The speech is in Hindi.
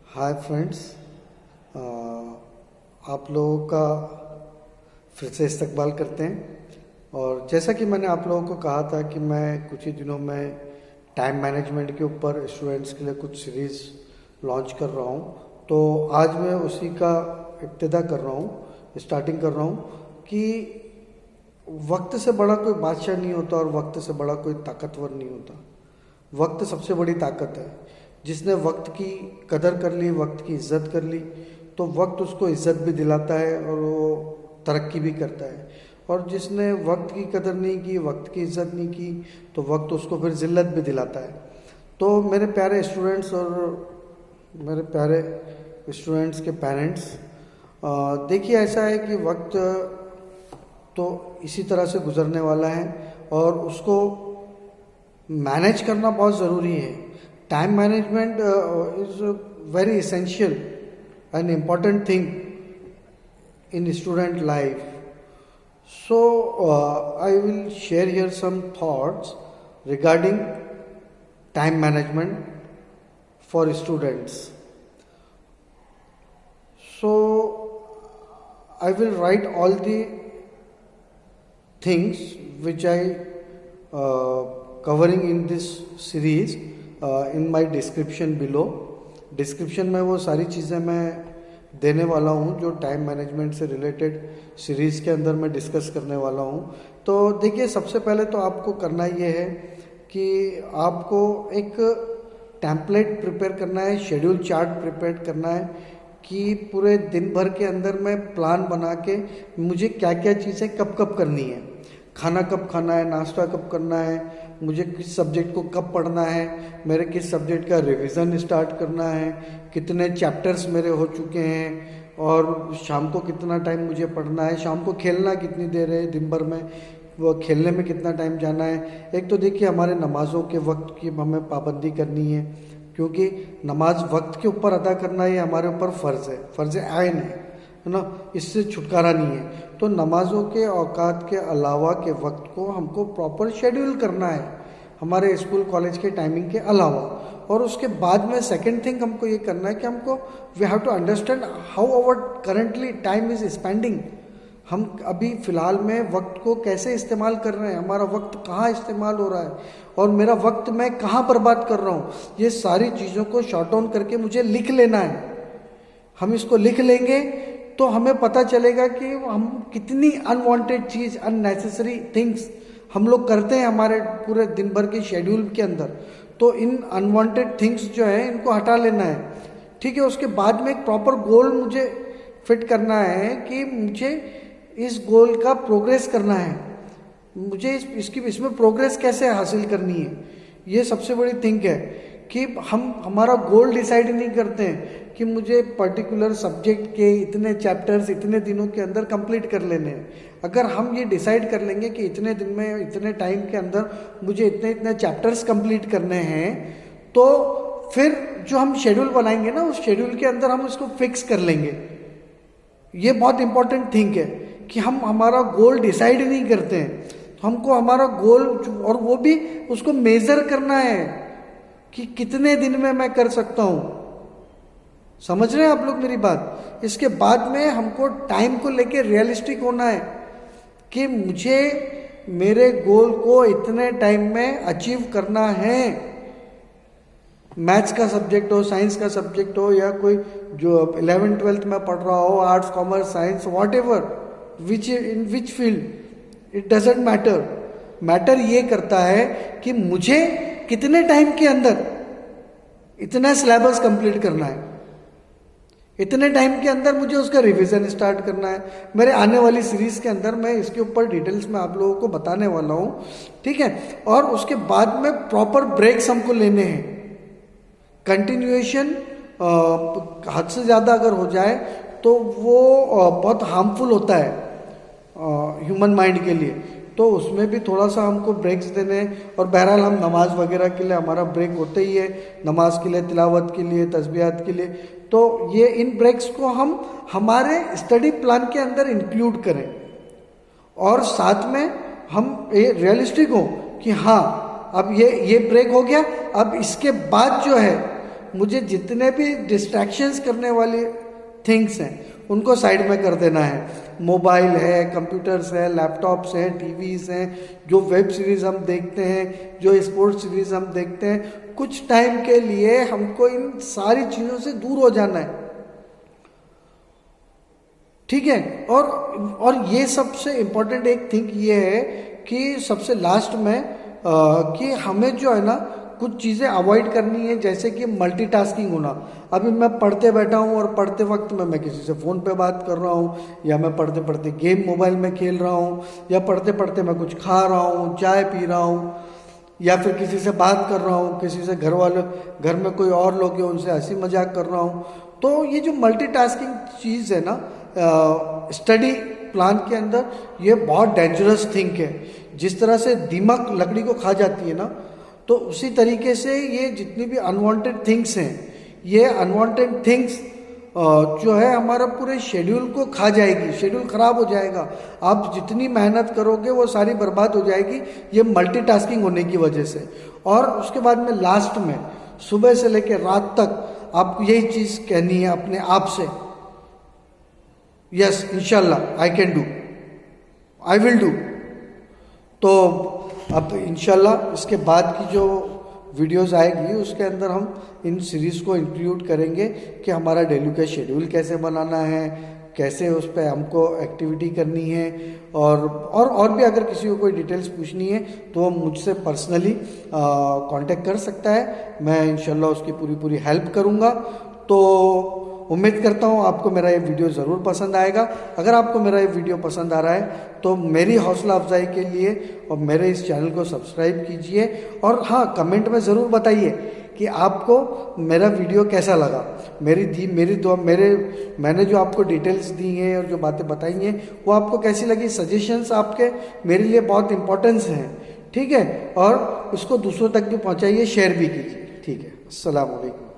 Hi friends. आप लोगों का फिर से इस्तकबाल करते हैं। और जैसा कि मैंने आप लोगों को कहा था कि मैं कुछ ही दिनों में टाइम मैनेजमेंट के ऊपर स्टूडेंट्स के लिए कुछ सीरीज़ लॉन्च कर रहा हूं, तो आज मैं उसी का इब्तिदा कर रहा हूं, स्टार्टिंग कर रहा हूं कि वक्त से बड़ा कोई बादशाह नहीं होता और वक्त से बड़ा कोई ताकतवर नहीं होता। वक्त सबसे बड़ी ताकत है। जिसने वक्त की कदर कर ली, वक्त की इज्जत कर ली, तो वक्त उसको इज्जत भी दिलाता है और वो तरक्की भी करता है। और जिसने वक्त की कदर नहीं की, वक्त की इज्जत नहीं की, तो वक्त उसको फिर ज़िल्लत भी दिलाता है। तो मेरे प्यारे स्टूडेंट्स और मेरे प्यारे स्टूडेंट्स के पेरेंट्स, देखिए ऐसा है कि वक्त तो इसी तरह से गुजरने वाला है और उसको मैनेज करना बहुत ज़रूरी है। Time management is very essential and important thing in student life. So I will share here some thoughts regarding time management for students. So I will write all the things which I covering in this series in my description below. Description में वो सारी चीज़ें मैं देने वाला हूँ जो टाइम मैनेजमेंट से रिलेटेड सीरीज़ के अंदर मैं डिस्कस करने वाला हूँ. तो देखिए, सबसे पहले तो आपको करना ये है कि आपको एक टेम्पलेट प्रिपेयर करना है, शेड्यूल चार्ट प्रिपेयर करना है कि पूरे दिन भर के अंदर मैं प्लान बना के मुझे क्या क्या चीज़ें कब कब करनी है. खाना कब खाना है, नाश्ता कब करना है, मुझे किस सब्जेक्ट को कब पढ़ना है, मेरे किस सब्जेक्ट का रिवीजन स्टार्ट करना है, कितने चैप्टर्स मेरे हो चुके हैं और शाम को कितना टाइम मुझे पढ़ना है, शाम को खेलना कितनी देर है, दिन भर में वो खेलने में कितना टाइम जाना है. एक तो देखिए, हमारे नमाज़ों के वक्त की हमें पाबंदी करनी है क्योंकि नमाज वक्त के ऊपर अदा करना ये हमारे ऊपर फ़र्ज़ है, फ़र्ज़ आइन है ना. इससे छुटकारा नहीं है. तो नमाज़ों के औकात के अलावा के वक्त को हमको प्रॉपर शेड्यूल करना है हमारे स्कूल कॉलेज के टाइमिंग के अलावा. और उसके बाद में सेकंड थिंग हमको ये करना है कि हमको we have to understand how our currently time is spending. हम अभी फ़िलहाल में वक्त को कैसे इस्तेमाल कर रहे हैं, हमारा वक्त कहाँ इस्तेमाल हो रहा है और मेरा वक्त मैं कहाँ बर्बाद कर रहा हूँ. ये सारी चीज़ों को शॉर्ट डाउन करके मुझे लिख लेना है. हम इसको लिख लेंगे तो हमें पता चलेगा कि हम कितनी अनवांटेड चीज़, अननेसेसरी थिंग्स हम लोग करते हैं हमारे पूरे दिन भर के शेड्यूल के अंदर. तो इन अनवांटेड थिंग्स जो है इनको हटा लेना है. ठीक है. उसके बाद में एक प्रॉपर गोल मुझे फिट करना है कि मुझे इस गोल का प्रोग्रेस करना है, मुझे इसमें प्रोग्रेस कैसे हासिल करनी है. ये सबसे बड़ी थिंग है कि हम हमारा गोल डिसाइड नहीं करते हैं कि मुझे पर्टिकुलर सब्जेक्ट के इतने चैप्टर्स इतने दिनों के अंदर कंप्लीट कर लेने हैं. अगर हम ये डिसाइड कर लेंगे कि इतने दिन में, इतने टाइम के अंदर मुझे इतने इतने चैप्टर्स कंप्लीट करने हैं, तो फिर जो हम शेड्यूल बनाएंगे ना, उस शेड्यूल के अंदर हम उसको फिक्स कर लेंगे. ये बहुत इंपॉर्टेंट थिंग है कि हम हमारा गोल डिसाइड नहीं करते हैं. हमको हमारा गोल, और वो भी उसको मेज़र करना है कि कितने दिन में मैं कर सकता हूँ. समझ रहे हैं आप लोग मेरी बात. इसके बाद में हमको टाइम को लेके रियलिस्टिक होना है कि मुझे मेरे गोल को इतने टाइम में अचीव करना है. मैथ्स का सब्जेक्ट हो, साइंस का सब्जेक्ट हो, या कोई जो 11th-12th में पढ़ रहा हो, arts, commerce, science, what ever, in which field, it doesn't matter. Matter ये करता है कि मुझे कितने टाइम के अंदर इतना सिलेबस कंप्लीट करना है, इतने टाइम के अंदर मुझे उसका रिवीजन स्टार्ट करना है. मेरे आने वाली सीरीज़ के अंदर मैं इसके ऊपर डिटेल्स में आप लोगों को बताने वाला हूँ. ठीक है. और उसके बाद में प्रॉपर ब्रेक्स हमको लेने हैं. कंटिन्यूएशन हद से ज़्यादा अगर हो जाए तो वो बहुत हार्मफुल होता है ह्यूमन माइंड के लिए. तो उसमें भी थोड़ा सा हमको ब्रेक्स देने हैं. और बहरहाल हम नमाज वगैरह के लिए हमारा ब्रेक होते ही है, नमाज के लिए, तिलावत के लिए, तस्बीहात के लिए. तो ये इन ब्रेक्स को हम हमारे स्टडी प्लान के अंदर इंक्लूड करें और साथ में हम रियलिस्टिक हो कि हाँ, अब ये ब्रेक हो गया, अब इसके बाद जो है मुझे जितने भी डिस्ट्रैक्शंस करने वाले थिंग्स हैं उनको साइड में कर देना है। मोबाइल है, कंप्यूटर्स है, लैपटॉप्स हैं, टीवीज़ हैं, जो वेब सीरीज़ हम देखते हैं, जो स्पोर्ट्स सीरीज़ हम देखते हैं, कुछ टाइम के लिए हमको इन सारी चीज़ों से दूर हो जाना है, ठीक है। और ये सबसे इम्पोर्टेंट एक थिंग ये है कि सबसे लास्ट में कि हमें जो है ना कुछ चीज़ें अवॉइड करनी है, जैसे कि मल्टीटास्किंग होना। अभी मैं पढ़ते बैठा हूँ और पढ़ते वक्त में मैं किसी से फ़ोन पे बात कर रहा हूँ, या मैं पढ़ते पढ़ते गेम मोबाइल में खेल रहा हूँ, या पढ़ते पढ़ते मैं कुछ खा रहा हूँ, चाय पी रहा हूँ, या फिर किसी से बात कर रहा हूँ, किसी से घर में कोई और लोग हैं उनसे हंसी मजाक कर रहा हूँ। तो ये जो मल्टीटास्किंग चीज़ है ना स्टडी प्लान के अंदर, ये बहुत डेंजरस थिंग है। जिस तरह से दीमक लकड़ी को खा जाती है ना, तो उसी तरीके से ये जितनी भी अनवांटेड थिंग्स हैं, ये अनवांटेड थिंग्स जो है हमारा पूरे शेड्यूल को खा जाएगी, शेड्यूल खराब हो जाएगा। आप जितनी मेहनत करोगे वो सारी बर्बाद हो जाएगी ये मल्टीटास्किंग होने की वजह से। और उसके बाद में लास्ट में सुबह से लेकर रात तक आपको यही चीज़ कहनी है अपने आप से, यस इंशाल्लाह I can do, I will do. तो अब इंशाल्लाह इसके बाद की जो वीडियोस आएगी उसके अंदर हम इन सीरीज़ को इंक्लूड करेंगे कि हमारा डेली का शेड्यूल कैसे बनाना है, कैसे उस पर हमको एक्टिविटी करनी है, और भी अगर किसी को कोई डिटेल्स पूछनी है तो वो मुझसे पर्सनली कांटेक्ट कर सकता है। मैं इंशाल्लाह उसकी पूरी हेल्प करूँगा। तो उम्मीद करता हूँ आपको मेरा ये वीडियो ज़रूर पसंद आएगा। अगर आपको मेरा ये वीडियो पसंद आ रहा है तो मेरी हौसला अफजाई के लिए और मेरे इस चैनल को सब्सक्राइब कीजिए, और हाँ कमेंट में ज़रूर बताइए कि आपको मेरा वीडियो कैसा लगा। मैंने जो आपको डिटेल्स दी हैं और जो बातें बताई हैं वो आपको कैसी लगी। सजेशंस आपके मेरे लिए बहुत इंपॉर्टेंस हैं, ठीक है। और उसको दूसरों तक भी पहुँचाइए, शेयर भी कीजिए, ठीक है। अस्सलाम वालेकुम।